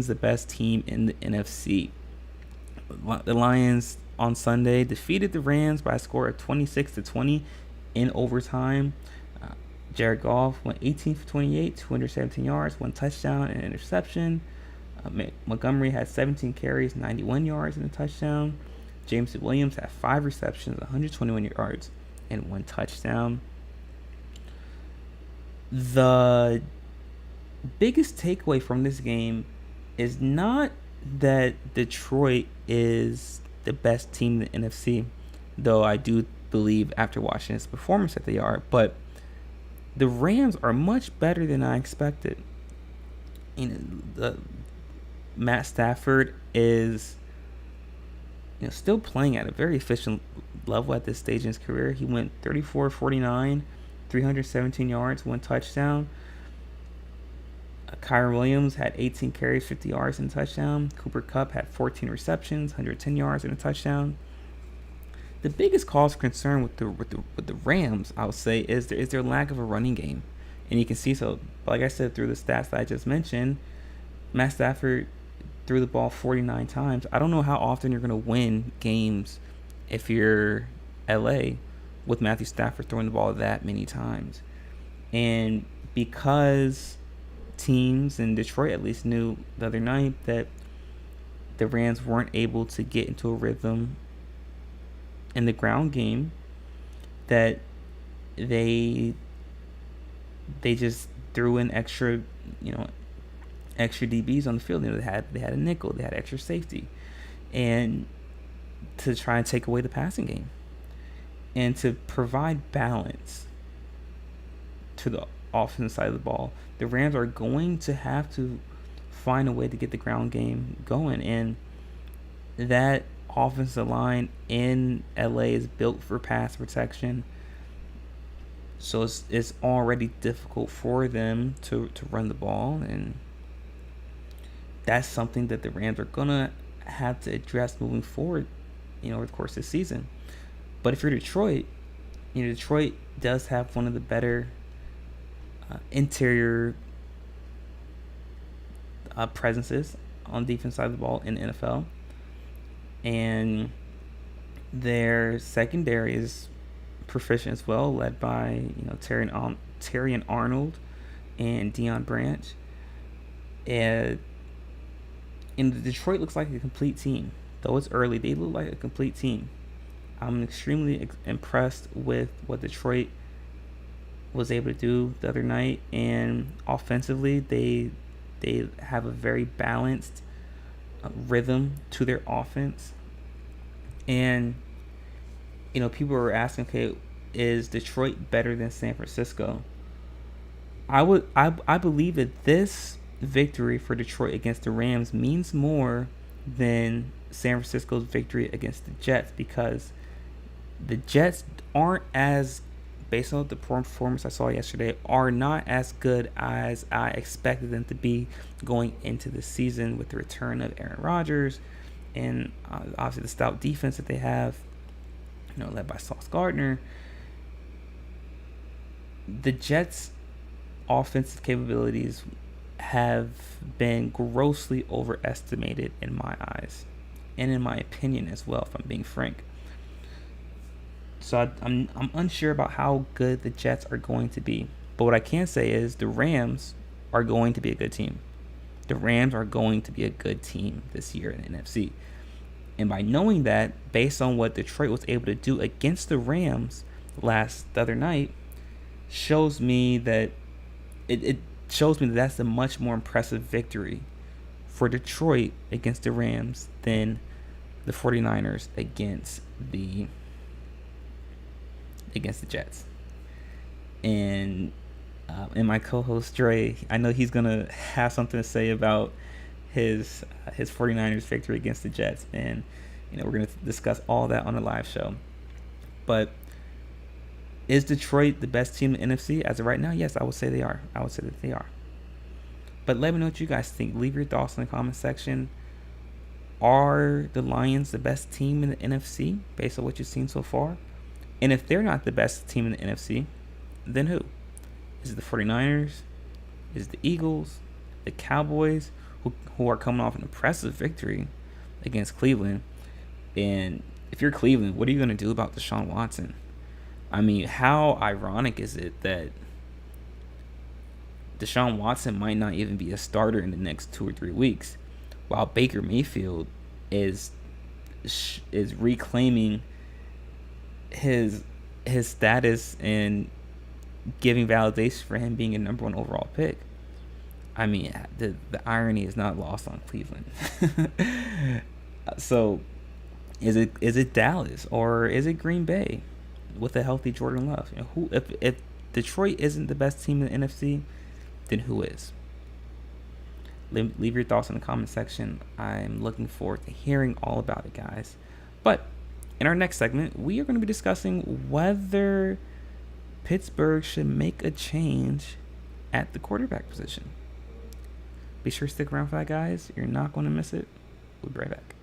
Lions the best team in the NFC? The Lions on Sunday defeated the Rams by a score of 26-20 in overtime. Jared Goff went 18 for 28, 217 yards, 1 touchdown and an interception. Montgomery had 17 carries, 91 yards and a touchdown. James Williams had 5 receptions, 121 yards, and 1 touchdown. The biggest takeaway from this game is not that Detroit is the best team in the NFC, though I do believe after watching this performance that they are, but the Rams are much better than I expected. Matt Stafford is still playing at a very efficient level at this stage in his career. He went 34-49, 317 yards, 1 touchdown. Kyren Williams had 18 carries, 50 yards, and a touchdown. Cooper Kupp had 14 receptions, 110 yards, and a touchdown. The biggest cause for concern with the Rams, I would say, is their lack of a running game, and you can see so. Like I said, through the stats that I just mentioned, Matt Stafford threw the ball 49 times. I don't know how often you're going to win games if you're LA with Matthew Stafford throwing the ball that many times. And because teams in Detroit at least knew the other night that the Rams weren't able to get into a rhythm in the ground game, that they just threw in extra DBs on the field. They had a nickel, they had extra safety, and to try and take away the passing game and to provide balance to the offensive side of the ball, the Rams are going to have to find a way to get the ground game going, and that offensive line in LA is built for pass protection. So it's already difficult for them to run the ball, and that's something that the Rams are going to have to address moving forward, over the course of the season. But if you're Detroit, Detroit does have one of the better interior presences on the defense side of the ball in the NFL. And their secondary is proficient as well, led by Terrion Arnold and Deion Branch. And Detroit looks like a complete team. Though it's early, they look like a complete team. I'm extremely impressed with what Detroit was able to do the other night, and offensively they have a very balanced rhythm to their offense. And people were asking, okay, is Detroit better than San Francisco? I believe that this victory for Detroit against the Rams means more than San Francisco's victory against the Jets, because the Jets aren't as, based on the performance I saw yesterday, are not as good as I expected them to be going into the season with the return of Aaron Rodgers and obviously the stout defense that they have, led by Sauce Gardner. The Jets' offensive capabilities have been grossly overestimated in my eyes, and in my opinion as well, if I'm being frank. So I'm unsure about how good the Jets are going to be. But what I can say is the Rams are going to be a good team. The Rams are going to be a good team this year in the NFC. And by knowing that, based on what Detroit was able to do against the Rams the other night, shows me that it shows me that that's a much more impressive victory for Detroit against the Rams than the 49ers against the Jets. And my co-host Dre, I know he's gonna have something to say about his 49ers victory against the Jets, and we're gonna discuss all that on the live show. But is Detroit the best team in the NFC as of right now? Yes, I would say they are. I would say that they are. But let me know what you guys think. Leave your thoughts in the comment section. Are the Lions the best team in the NFC based on what you've seen so far? And if they're not the best team in the NFC, then who? Is it the 49ers? Is it the Eagles? The Cowboys? who are coming off an impressive victory against Cleveland. And if you're Cleveland, what are you going to do about Deshaun Watson? I mean, how ironic is it that Deshaun Watson might not even be a starter in the next 2 or 3 weeks, while Baker Mayfield is reclaiming his status and giving validation for him being a number 1 overall pick. I mean, the irony is not lost on Cleveland. So, is it Dallas or is it Green Bay with a healthy Jordan Love? You know, who if Detroit isn't the best team in the NFC, then who is? Leave your thoughts in the comment section. I'm looking forward to hearing all about it, guys. But in our next segment, we are going to be discussing whether Pittsburgh should make a change at the quarterback position. Be sure to stick around for that, guys. You're not going to miss it. We'll be right back.